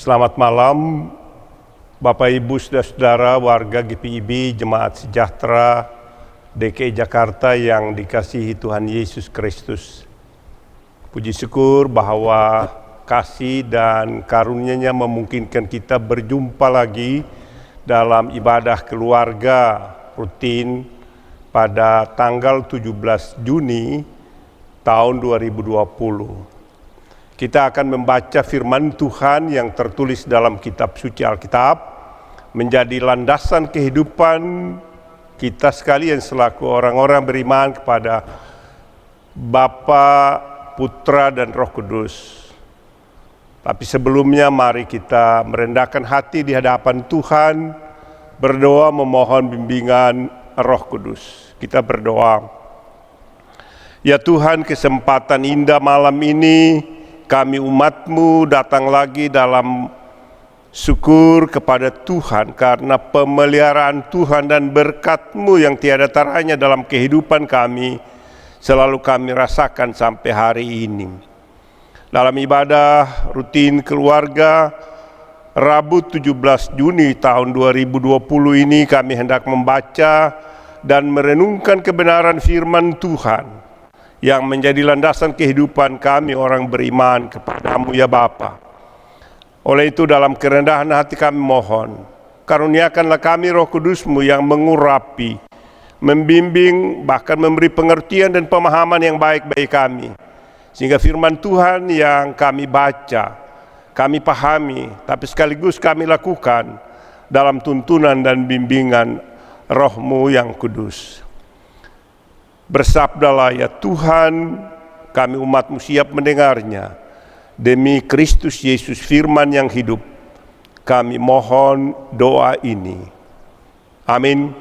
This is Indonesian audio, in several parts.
Selamat malam Bapak Ibu Saudara-saudara warga GPIB Jemaat Sejahtera DKI Jakarta yang dikasihi Tuhan Yesus Kristus. Puji syukur bahwa kasih dan karunia-Nya memungkinkan kita berjumpa lagi dalam ibadah keluarga rutin pada tanggal 17 Juni tahun 2020. Kita akan membaca firman Tuhan yang tertulis dalam kitab suci Alkitab, menjadi landasan kehidupan kita sekalian selaku orang-orang beriman kepada Bapa, Putra, dan Roh Kudus. Tapi sebelumnya mari kita merendahkan hati di hadapan Tuhan, berdoa memohon bimbingan Roh Kudus. Kita berdoa. Ya Tuhan, kesempatan indah malam ini, kami umat-Mu datang lagi dalam syukur kepada Tuhan karena pemeliharaan Tuhan dan berkat-Mu yang tiada taranya dalam kehidupan kami selalu kami rasakan sampai hari ini. Dalam ibadah rutin keluarga Rabu 17 Juni tahun 2020 ini kami hendak membaca dan merenungkan kebenaran firman Tuhan yang menjadi landasan kehidupan kami orang beriman kepada-Mu ya Bapa. Oleh itu dalam kerendahan hati kami mohon, karuniakanlah kami Roh Kudus-Mu yang mengurapi, membimbing, bahkan memberi pengertian dan pemahaman yang baik bagi kami. Sehingga firman Tuhan yang kami baca, kami pahami, tapi sekaligus kami lakukan dalam tuntunan dan bimbingan Roh-Mu yang kudus. Bersabdalah ya Tuhan, kami umat-Mu siap mendengarnya. Demi Kristus Yesus firman yang hidup, kami mohon doa ini. Amin.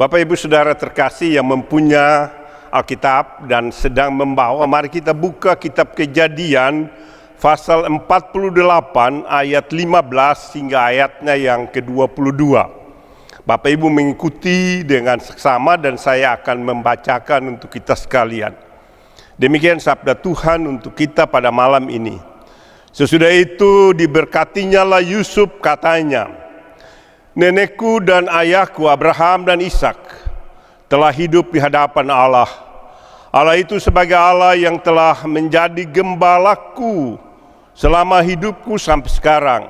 Bapak Ibu Saudara terkasih yang mempunyai Alkitab dan sedang membawa, mari kita buka kitab Kejadian pasal 48 ayat 15 hingga ayatnya yang ke-22. Bapak Ibu mengikuti dengan seksama dan saya akan membacakan untuk kita sekalian. Demikian sabda Tuhan untuk kita pada malam ini. Sesudah itu diberkatinya lah Yusuf, katanya, nenekku dan ayahku Abraham dan Ishak telah hidup di hadapan Allah. Allah itu sebagai Allah yang telah menjadi gembalaku selama hidupku sampai sekarang,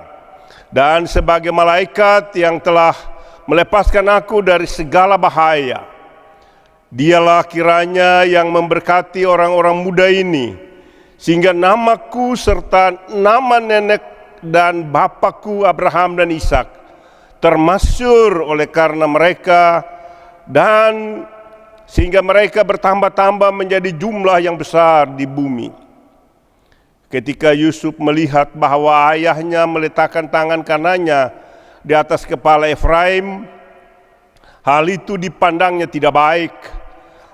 dan sebagai malaikat yang telah melepaskan aku dari segala bahaya. Dialah kiranya yang memberkati orang-orang muda ini, sehingga namaku serta nama nenek dan bapakku Abraham dan Ishak termasyhur oleh karena mereka, dan sehingga mereka bertambah-tambah menjadi jumlah yang besar di bumi. Ketika Yusuf melihat bahwa ayahnya meletakkan tangan kanannya di atas kepala Efraim, hal itu dipandangnya tidak baik.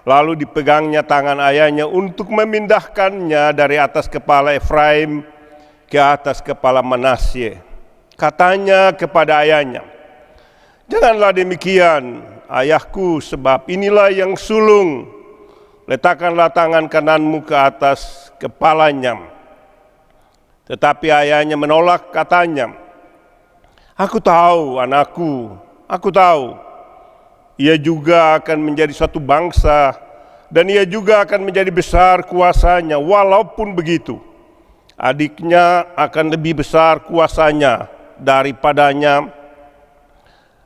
Lalu dipegangnya tangan ayahnya untuk memindahkannya dari atas kepala Efraim ke atas kepala Manasye. Katanya kepada ayahnya, janganlah demikian ayahku, sebab inilah yang sulung. Letakkanlah tangan kananmu ke atas kepalanya. Tetapi ayahnya menolak, katanya, aku tahu anakku, aku tahu. Ia juga akan menjadi suatu bangsa dan ia juga akan menjadi besar kuasanya. Walaupun begitu, adiknya akan lebih besar kuasanya daripadanya,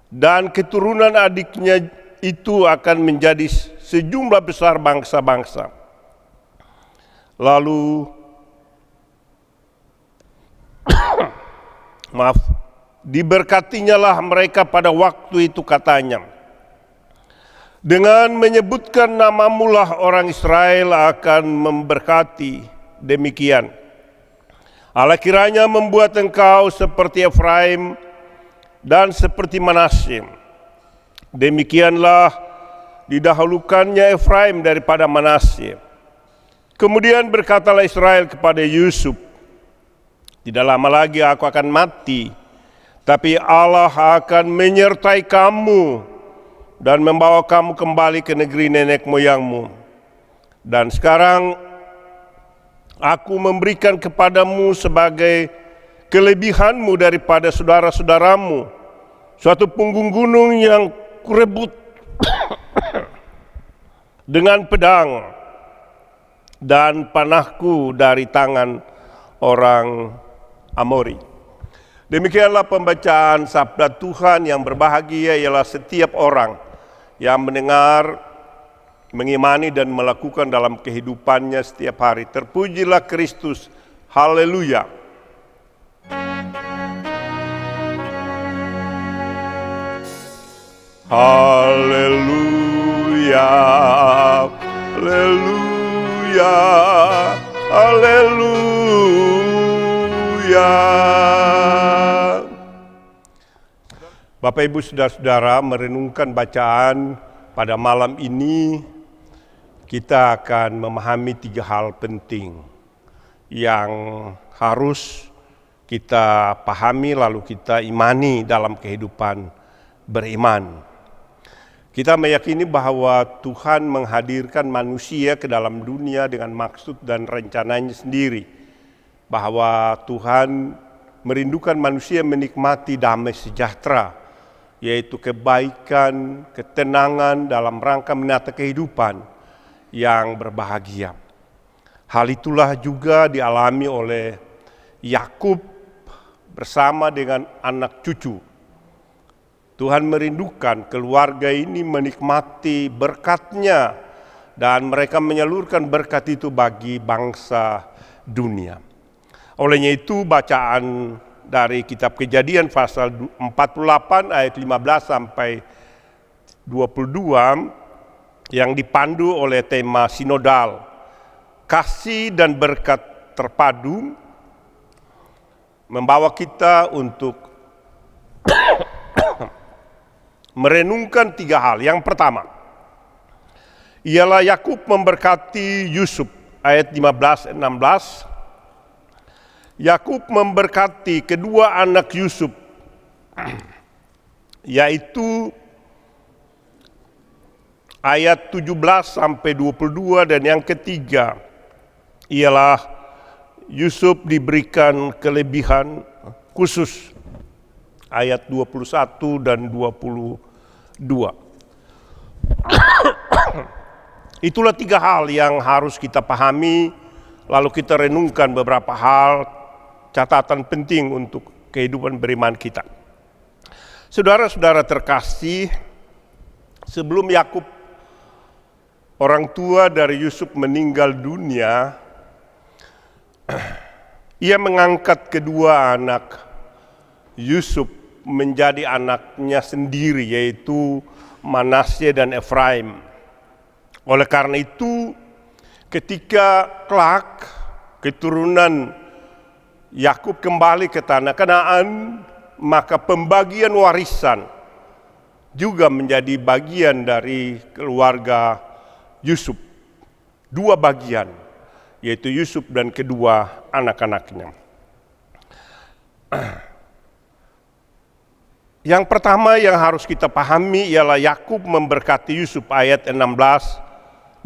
dan keturunan adiknya itu akan menjadi sejumlah besar bangsa-bangsa. Lalu diberkatinya lah mereka pada waktu itu, katanya, dengan menyebutkan namamu lah orang Israel akan memberkati. Demikian Allah kiranya membuat engkau seperti Efraim dan seperti Manasye. Demikianlah didahulukannya Efraim daripada Manasye. Kemudian berkatalah Israel kepada Yusuf, tidak lama lagi aku akan mati, tapi Allah akan menyertai kamu dan membawa kamu kembali ke negeri nenek moyangmu. Dan sekarang aku memberikan kepadamu sebagai kelebihanmu daripada saudara-saudaramu, suatu punggung gunung yang kurebut dengan pedang, dan panahku dari tangan orang Amori. Demikianlah pembacaan sabda Tuhan. Yang berbahagia ialah setiap orang yang mendengar, mengimani dan melakukan dalam kehidupannya setiap hari. Terpujilah Kristus. Haleluya. Haleluya. Haleluya. Haleluya. Bapak Ibu Saudara-saudara, merenungkan bacaan pada malam ini, kita akan memahami 3 hal penting yang harus kita pahami lalu kita imani dalam kehidupan beriman. Kita meyakini bahwa Tuhan menghadirkan manusia ke dalam dunia dengan maksud dan rencananya sendiri. Bahwa Tuhan merindukan manusia menikmati damai sejahtera, yaitu kebaikan, ketenangan dalam rangka menata kehidupan yang berbahagia. Hal itulah juga dialami oleh Yakub bersama dengan anak cucu. Tuhan merindukan keluarga ini menikmati berkat-Nya dan mereka menyalurkan berkat itu bagi bangsa dunia. Olehnya itu bacaan dari kitab Kejadian pasal 48 ayat 15 sampai 22 yang dipandu oleh tema sinodal, kasih dan berkat terpadu, membawa kita untuk merenungkan 3 hal. Yang pertama ialah Yakub memberkati Yusuf, ayat 15-16. Yakub memberkati kedua anak Yusuf, yaitu ayat 17-22, dan yang ketiga ialah Yusuf diberikan kelebihan khusus, ayat 21 dan 22. Itulah 3 hal yang harus kita pahami, lalu kita renungkan beberapa hal, catatan penting untuk kehidupan beriman kita. Saudara-saudara terkasih, sebelum Yakub, orang tua dari Yusuf, meninggal dunia, ia mengangkat kedua anak Yusuf menjadi anaknya sendiri, yaitu Manasye dan Efraim. Oleh karena itu, ketika kelak keturunan Yakub kembali ke tanah Kanaan, maka pembagian warisan juga menjadi bagian dari keluarga Yusuf. 2 bagian, yaitu Yusuf dan kedua anak-anaknya. Yang pertama yang harus kita pahami ialah Yakub memberkati Yusuf, ayat 15-16.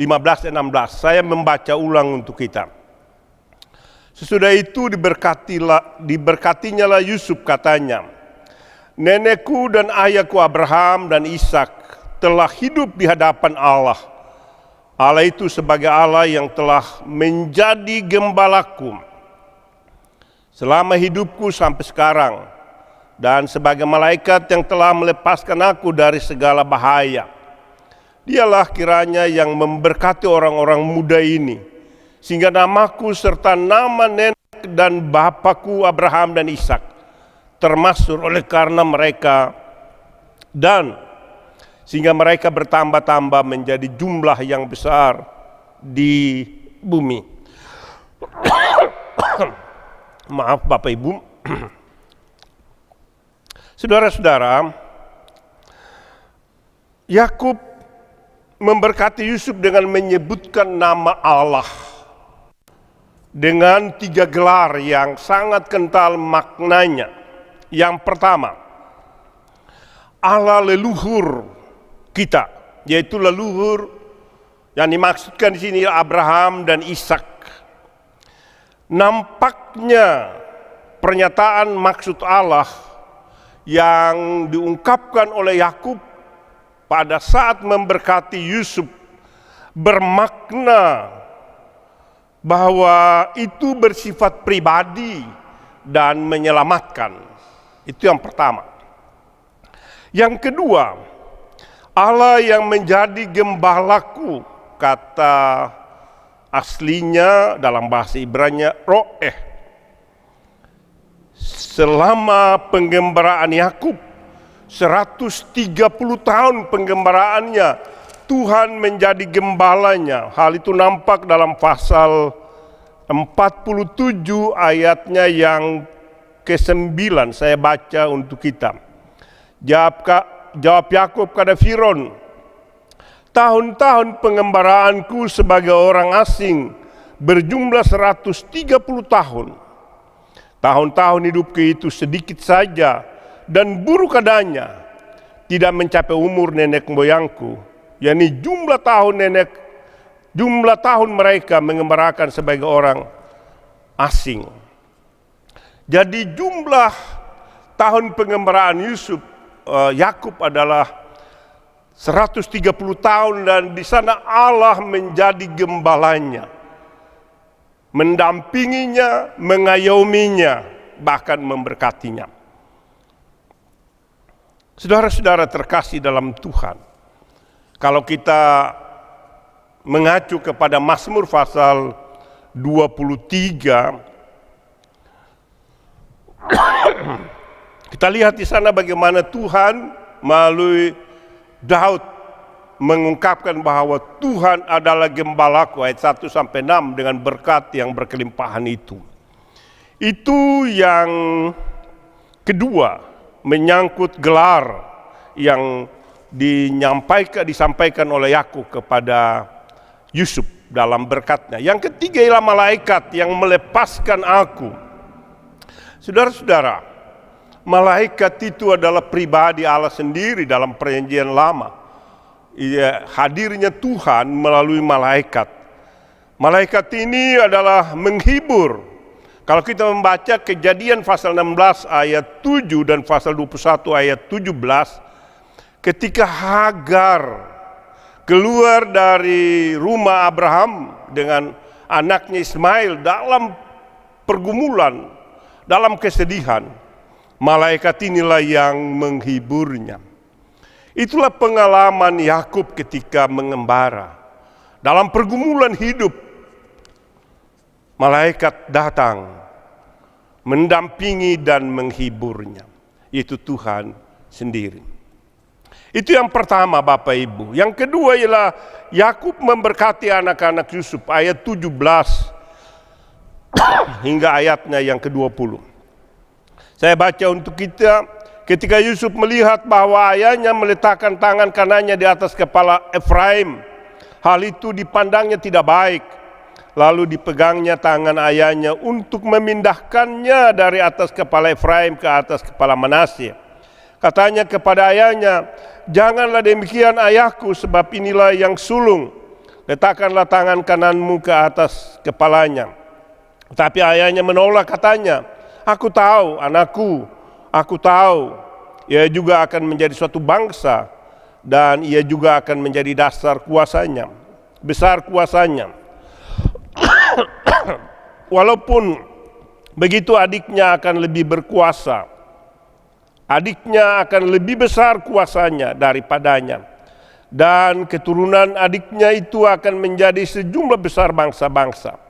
Saya membaca ulang untuk kita. Sesudah itu diberkatinya lah Yusuf, katanya, nenekku dan ayahku Abraham dan Ishak telah hidup di hadapan Allah. Allah itu sebagai Allah yang telah menjadi gembalaku selama hidupku sampai sekarang, dan sebagai malaikat yang telah melepaskan aku dari segala bahaya. Dialah kiranya yang memberkati orang-orang muda ini, sehingga namaku serta nama nenek dan bapakku Abraham dan Ishak termasuk oleh karena mereka, dan sehingga mereka bertambah-tambah menjadi jumlah yang besar di bumi. Maaf Bapak Ibu. Saudara-saudara, Yakub memberkati Yusuf dengan menyebutkan nama Allah dengan 3 gelar yang sangat kental maknanya. Yang pertama, Allah leluhur kita, yaitu leluhur yang dimaksudkan di sini Abraham dan Ishak. Nampaknya pernyataan maksud Allah yang diungkapkan oleh Yakub pada saat memberkati Yusuf bermakna bahwa itu bersifat pribadi dan menyelamatkan. Itu yang pertama. Yang kedua, Allah yang menjadi gembalaku, kata aslinya dalam bahasa Ibrani roeh. Selama penggembaraan Yakub 130 tahun penggembaraannya, Tuhan menjadi gembalanya. Hal itu nampak dalam pasal 47 ayatnya yang ke-9. Saya baca untuk kita. Jawab Yakub kepada Firaun, tahun-tahun pengembaraanku sebagai orang asing berjumlah 130 tahun. Tahun-tahun hidupku itu sedikit saja dan buruk adanya, tidak mencapai umur nenek moyangku, yakni jumlah tahun mereka mengembarakan sebagai orang asing. Jadi jumlah tahun pengembaraan Yakub adalah 130 tahun, dan di sana Allah menjadi gembalanya, mendampinginya, mengayominya, bahkan memberkatinya. Saudara-saudara terkasih dalam Tuhan, kalau kita mengacu kepada Mazmur pasal 23, kita lihat di sana bagaimana Tuhan melalui Daud mengungkapkan bahwa Tuhan adalah gembalaku, ayat 1-6, dengan berkat yang berkelimpahan itu. Itu yang kedua, menyangkut gelar yang disampaikan oleh Yakub kepada Yusuf dalam berkatnya. Yang ketiga ialah malaikat yang melepaskan aku. Saudara-saudara, malaikat itu adalah pribadi Allah sendiri dalam Perjanjian Lama. Hadirnya Tuhan melalui malaikat. Malaikat ini adalah menghibur. Kalau kita membaca Kejadian pasal 16 ayat 7 dan pasal 21 ayat 17, ketika Hagar keluar dari rumah Abraham dengan anaknya Ismail dalam pergumulan, dalam kesedihan, malaikat inilah yang menghiburnya. Itulah pengalaman Yakub ketika mengembara. Dalam pergumulan hidup, malaikat datang mendampingi dan menghiburnya. Itu Tuhan sendiri. Itu yang pertama, Bapak Ibu. Yang kedua ialah Yakub memberkati anak-anak Yusuf, ayat 17 hingga ayatnya yang ke-20. Saya baca untuk kita. Ketika Yusuf melihat bahwa ayahnya meletakkan tangan kanannya di atas kepala Efraim, hal itu dipandangnya tidak baik. Lalu dipegangnya tangan ayahnya untuk memindahkannya dari atas kepala Efraim ke atas kepala Manasye. Katanya kepada ayahnya, "Janganlah demikian ayahku, sebab inilah yang sulung. Letakkanlah tangan kananmu ke atas kepalanya." Tapi ayahnya menolak, katanya, "Aku tahu, anakku. Aku tahu, ia juga akan menjadi suatu bangsa, dan ia juga akan menjadi besar kuasanya. Walaupun begitu adiknya akan lebih berkuasa, adiknya akan lebih besar kuasanya daripadanya, dan keturunan adiknya itu akan menjadi sejumlah besar bangsa-bangsa.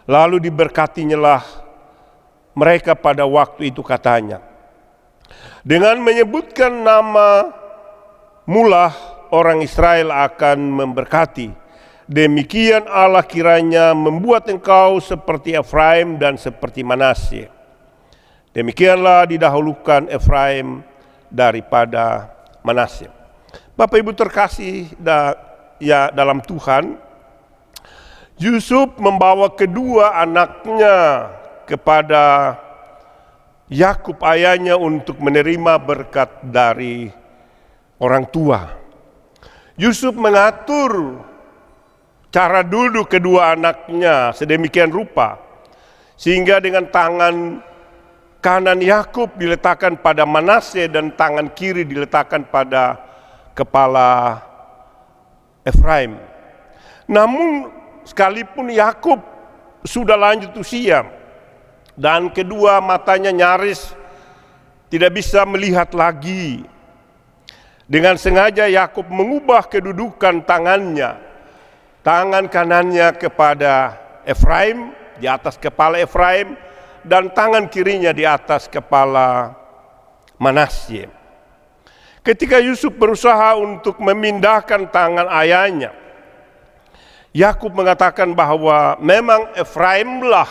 Lalu diberkatinyalah mereka pada waktu itu," katanya. Dengan menyebutkan nama mulah orang Israel akan memberkati. Demikian Allah kiranya membuat engkau seperti Efraim dan seperti Manasye. Demikianlah didahulukan Efraim daripada Manasye. Bapak Ibu terkasih dalam Tuhan, Yusuf membawa kedua anaknya kepada Yakub ayahnya untuk menerima berkat dari orang tua. Yusuf mengatur cara duduk kedua anaknya sedemikian rupa, sehingga dengan tangan kanan Yakub diletakkan pada Manasye dan tangan kiri diletakkan pada kepala Efraim. Namun sekalipun Yakub sudah lanjut usia dan kedua matanya nyaris tidak bisa melihat lagi, dengan sengaja Yakub mengubah kedudukan tangannya. Tangan kanannya kepada Efraim, di atas kepala Efraim, dan tangan kirinya di atas kepala Manasye. Ketika Yusuf berusaha untuk memindahkan tangan ayahnya, Yakub mengatakan bahwa memang Efraimlah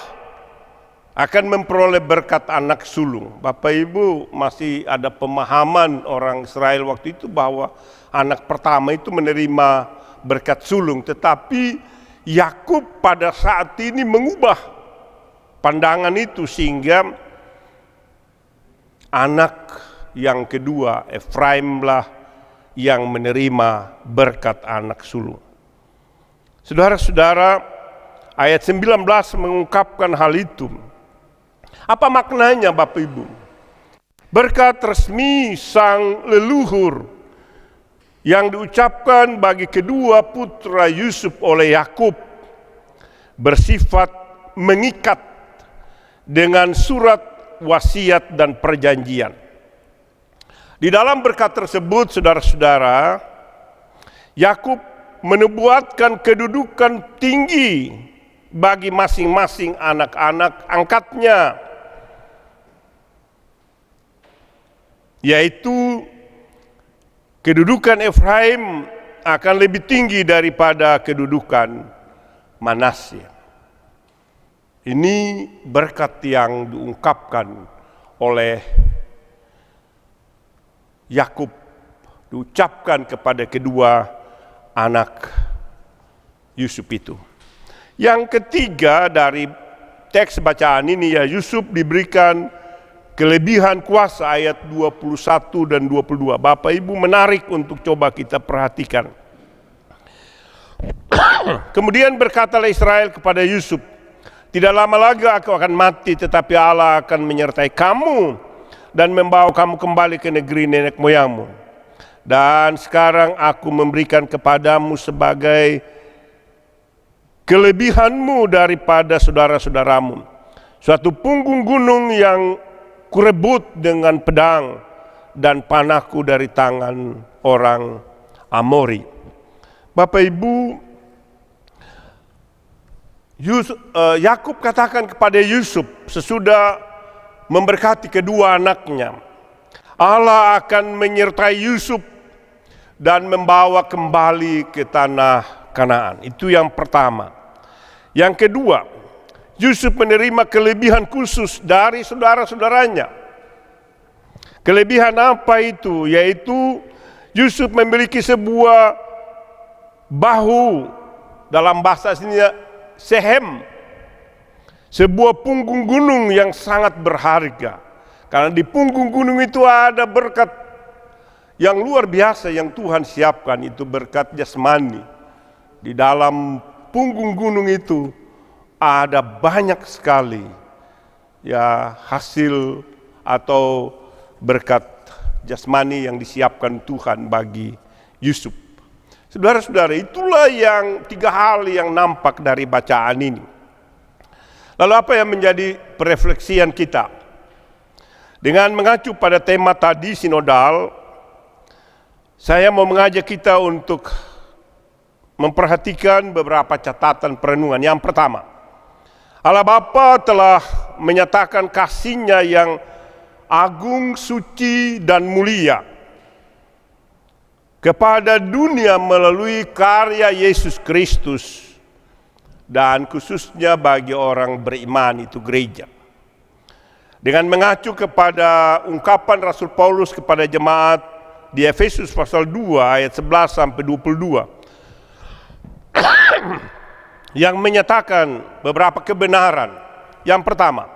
akan memperoleh berkat anak sulung. Bapak Ibu, masih ada pemahaman orang Israel waktu itu bahwa anak pertama itu menerima berkat sulung, tetapi Yakub pada saat ini mengubah pandangan itu sehingga anak yang kedua Efraimlah yang menerima berkat anak sulung. Saudara-saudara, ayat 19 mengungkapkan hal itu. Apa maknanya Bapak Ibu? Berkat resmi sang leluhur yang diucapkan bagi kedua putra Yusuf oleh Yakub bersifat mengikat dengan surat wasiat dan perjanjian. Di dalam berkat tersebut, saudara-saudara, Yakub menubuatkan kedudukan tinggi bagi masing-masing anak-anak angkatnya, yaitu kedudukan Efraim akan lebih tinggi daripada kedudukan Manasye. Ini berkat yang diungkapkan oleh Yakub, diucapkan kepada kedua anak Yusuf itu. Yang ketiga dari teks bacaan ini, ya, Yusuf diberikan kelebihan kuasa, ayat 21 dan 22. Bapak Ibu menarik untuk coba kita perhatikan. Kemudian berkatalah Israel kepada Yusuf, tidak lama lagi aku akan mati, tetapi Allah akan menyertai kamu dan membawa kamu kembali ke negeri nenek moyangmu. Dan sekarang aku memberikan kepadamu sebagai kelebihanmu daripada saudara-saudaramu suatu punggung gunung yang kurebut dengan pedang dan panahku dari tangan orang Amori. Bapak Ibu, Yakub katakan kepada Yusuf sesudah memberkati kedua anaknya, Allah akan menyertai Yusuf dan membawa kembali ke tanah Kanaan. Itu yang pertama. Yang kedua, Yusuf menerima kelebihan khusus dari saudara-saudaranya. Kelebihan apa itu? Yaitu Yusuf memiliki sebuah bahu, dalam bahasa sini Sehem, sebuah punggung gunung yang sangat berharga. Karena di punggung gunung itu ada berkat yang luar biasa yang Tuhan siapkan, itu berkat jasmani. Di dalam punggung gunung itu ada banyak sekali ya hasil atau berkat jasmani yang disiapkan Tuhan bagi Yusuf. Saudara-saudara, itulah yang tiga hal yang nampak dari bacaan ini. Lalu apa yang menjadi perefleksian kita? Dengan mengacu pada tema tadi sinodal, saya mau mengajak kita untuk memperhatikan beberapa catatan perenungan. Yang pertama, Allah Bapa telah menyatakan kasih-Nya yang agung, suci, dan mulia kepada dunia melalui karya Yesus Kristus, dan khususnya bagi orang beriman, itu gereja. Dengan mengacu kepada ungkapan Rasul Paulus kepada jemaat di Efesus pasal 2 ayat 11 sampai 22 yang menyatakan beberapa kebenaran. Yang pertama,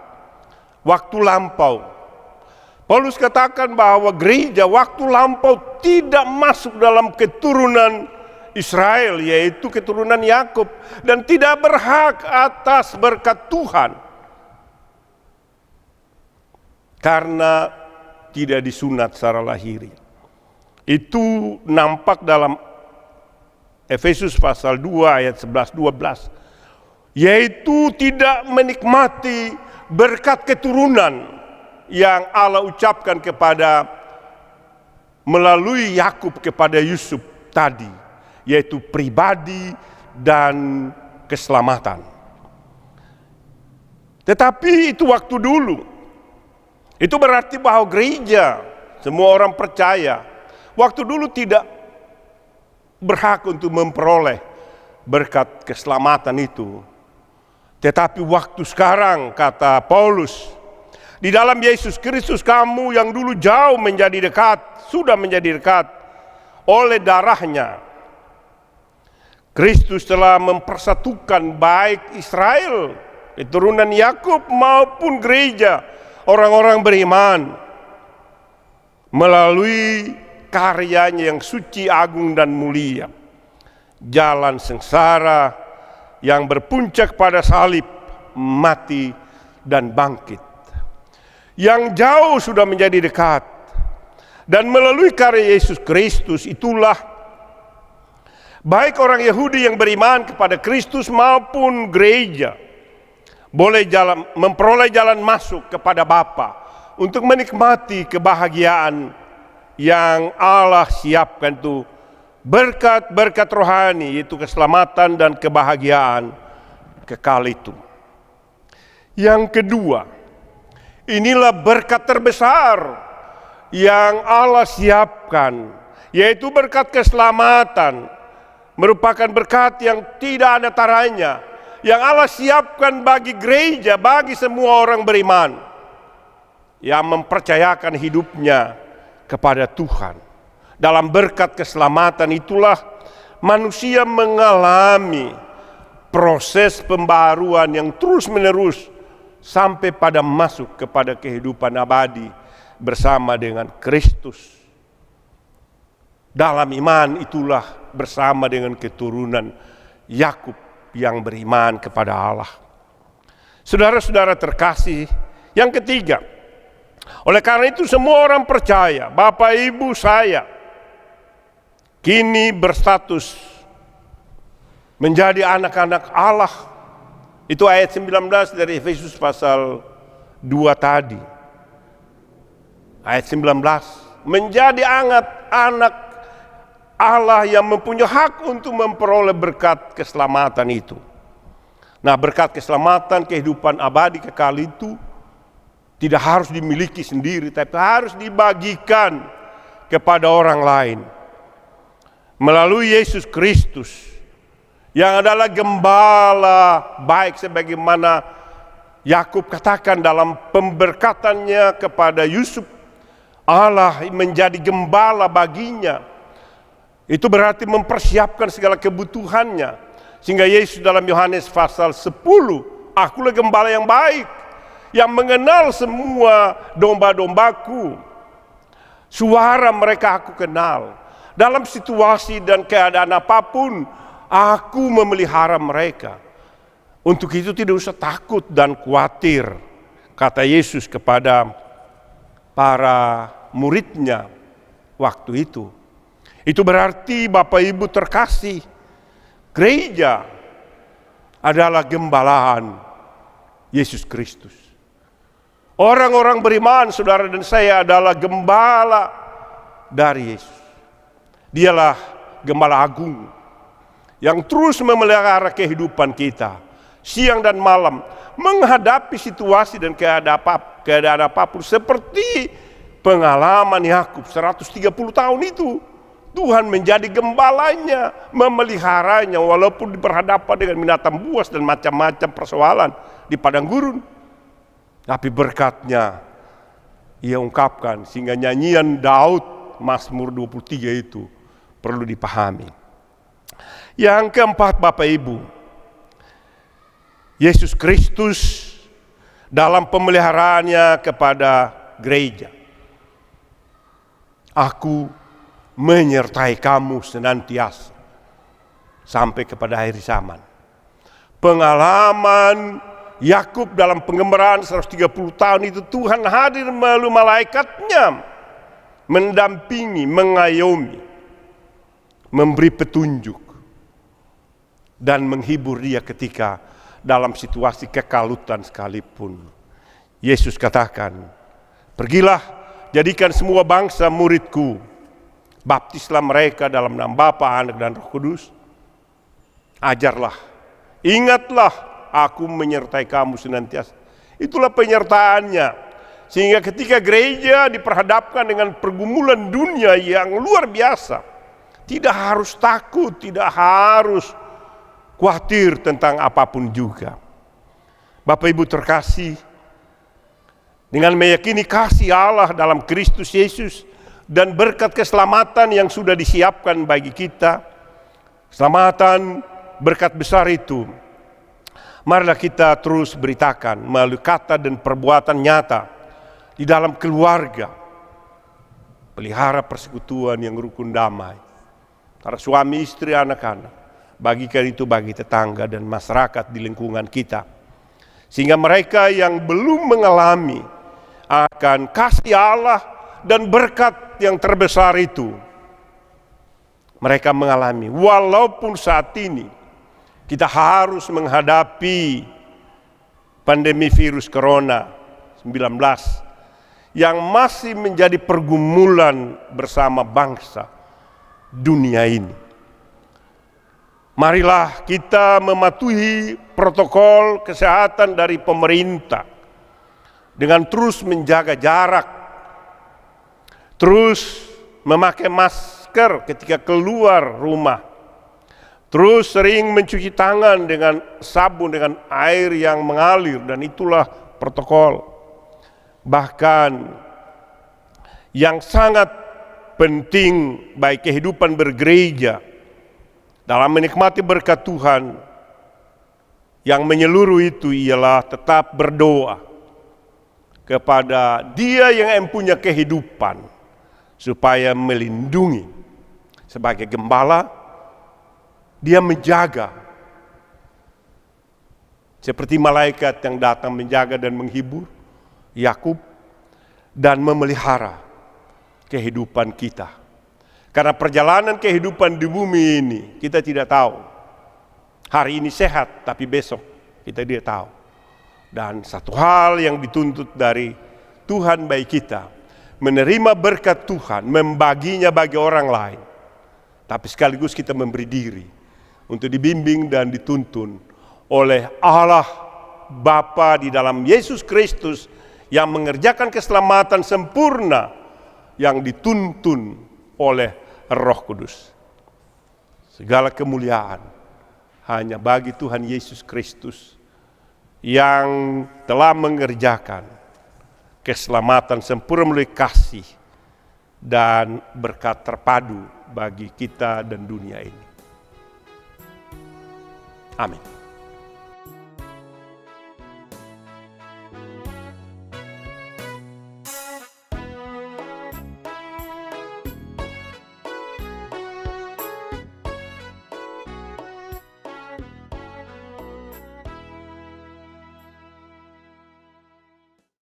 waktu lampau. Paulus katakan bahwa gereja waktu lampau tidak masuk dalam keturunan Israel, yaitu keturunan Yakub, dan tidak berhak atas berkat Tuhan. karena tidak disunat secara lahiriah. Itu nampak dalam Efesus pasal 2 ayat 11-12, yaitu tidak menikmati berkat keturunan yang Allah ucapkan kepada melalui Yakub kepada Yusuf tadi, yaitu pribadi dan keselamatan. Tetapi itu waktu dulu. Itu berarti bahwa gereja, semua orang percaya, waktu dulu tidak berhak untuk memperoleh berkat keselamatan itu. Tetapi waktu sekarang, kata Paulus, di dalam Yesus Kristus kamu yang dulu jauh menjadi dekat, sudah menjadi dekat oleh darahnya. Kristus telah mempersatukan baik Israel, keturunan Yakub maupun gereja, orang-orang beriman, melalui karyanya yang suci, agung, dan mulia. Jalan sengsara yang berpuncak pada salib, mati, dan bangkit. Yang jauh sudah menjadi dekat. Dan melalui karya Yesus Kristus itulah baik orang Yahudi yang beriman kepada Kristus maupun gereja boleh memperoleh jalan masuk kepada Bapa untuk menikmati kebahagiaan yang Allah siapkan itu, berkat-berkat rohani, yaitu keselamatan dan kebahagiaan kekal itu. Yang kedua, inilah berkat terbesar yang Allah siapkan, yaitu berkat keselamatan, merupakan berkat yang tidak ada taranya, yang Allah siapkan bagi gereja, bagi semua orang beriman yang mempercayakan hidupnya kepada Tuhan. Dalam berkat keselamatan itulah manusia mengalami proses pembaruan yang terus-menerus sampai pada masuk kepada kehidupan abadi bersama dengan Kristus. Dalam iman itulah bersama dengan keturunan Yakub yang beriman kepada Allah. Saudara-saudara terkasih, yang ketiga, oleh karena itu semua orang percaya, Bapak Ibu saya, kini berstatus menjadi anak-anak Allah. Itu ayat 19 dari Efesus pasal 2 tadi. Ayat 19, menjadi anak Allah yang mempunyai hak untuk memperoleh berkat keselamatan itu. Nah, berkat keselamatan, kehidupan abadi kekal itu tidak harus dimiliki sendiri, tapi harus dibagikan kepada orang lain. Melalui Yesus Kristus yang adalah gembala baik, sebagaimana Yakub katakan dalam pemberkatannya kepada Yusuf, Allah menjadi gembala baginya. Itu berarti mempersiapkan segala kebutuhannya. Sehingga Yesus dalam Yohanes pasal 10, akulah gembala yang baik, yang mengenal semua domba-dombaku. Suara mereka aku kenal. Dalam situasi dan keadaan apapun, aku memelihara mereka. Untuk itu tidak usah takut dan khawatir, kata Yesus kepada para muridnya waktu itu. Itu berarti Bapak Ibu terkasih, gereja adalah gembalaan Yesus Kristus. Orang-orang beriman, saudara dan saya, adalah gembala dari Yesus. Dialah gembala agung yang terus memelihara kehidupan kita siang dan malam, menghadapi situasi dan keadaan apapun, seperti pengalaman Yakub 130 tahun itu. Tuhan menjadi gembalanya, memeliharanya walaupun berhadapan dengan binatang buas dan macam-macam persoalan di padang gurun. Tapi berkatnya ia ungkapkan, sehingga nyanyian Daud Mazmur 23 itu perlu dipahami. Yang keempat, Bapak Ibu, Yesus Kristus dalam pemeliharaannya kepada gereja. Aku menyertai kamu senantiasa sampai kepada akhir zaman. Pengalaman Yakub dalam pengembaraan 130 tahun itu Tuhan hadir melalui malaikatnya, mendampingi, mengayomi, memberi petunjuk, dan menghibur dia ketika dalam situasi kekalutan sekalipun. Yesus katakan, pergilah, jadikan semua bangsa muridku, baptislah mereka dalam nama Bapa, Anak, dan Roh Kudus. Ajarlah, ingatlah, aku menyertai kamu senantiasa. Itulah penyertaannya. Sehingga ketika gereja diperhadapkan dengan pergumulan dunia yang luar biasa, tidak harus takut, tidak harus khawatir tentang apapun juga. Bapak Ibu terkasih, dengan meyakini kasih Allah dalam Kristus Yesus dan berkat keselamatan yang sudah disiapkan bagi kita, keselamatan berkat besar itu, marilah kita terus beritakan melalui kata dan perbuatan nyata di dalam keluarga. Pelihara persekutuan yang rukun damai antara suami, istri, anak-anak. Bagikan itu bagi tetangga dan masyarakat di lingkungan kita. Sehingga mereka yang belum mengalami akan kasih Allah dan berkat yang terbesar itu, mereka mengalami. Walaupun saat ini kita harus menghadapi pandemi virus corona 19 yang masih menjadi pergumulan bersama bangsa dunia ini. Marilah kita mematuhi protokol kesehatan dari pemerintah dengan terus menjaga jarak, terus memakai masker ketika keluar rumah, terus sering mencuci tangan dengan sabun, dengan air yang mengalir, dan itulah protokol. Bahkan yang sangat penting bagi kehidupan bergereja dalam menikmati berkat Tuhan yang menyeluruh itu ialah tetap berdoa kepada Dia yang mempunyai kehidupan supaya melindungi. Sebagai gembala, Dia menjaga seperti malaikat yang datang menjaga dan menghibur Yakub dan memelihara kehidupan kita. Karena perjalanan kehidupan di bumi ini kita tidak tahu. Hari ini sehat tapi besok kita tidak tahu. Dan satu hal yang dituntut dari Tuhan bagi kita, menerima berkat Tuhan, membaginya bagi orang lain. Tapi sekaligus kita memberi diri untuk dibimbing dan dituntun oleh Allah Bapa di dalam Yesus Kristus yang mengerjakan keselamatan sempurna yang dituntun oleh Roh Kudus. Segala kemuliaan hanya bagi Tuhan Yesus Kristus yang telah mengerjakan keselamatan sempurna melalui kasih dan berkat terpadu bagi kita dan dunia ini. Amin.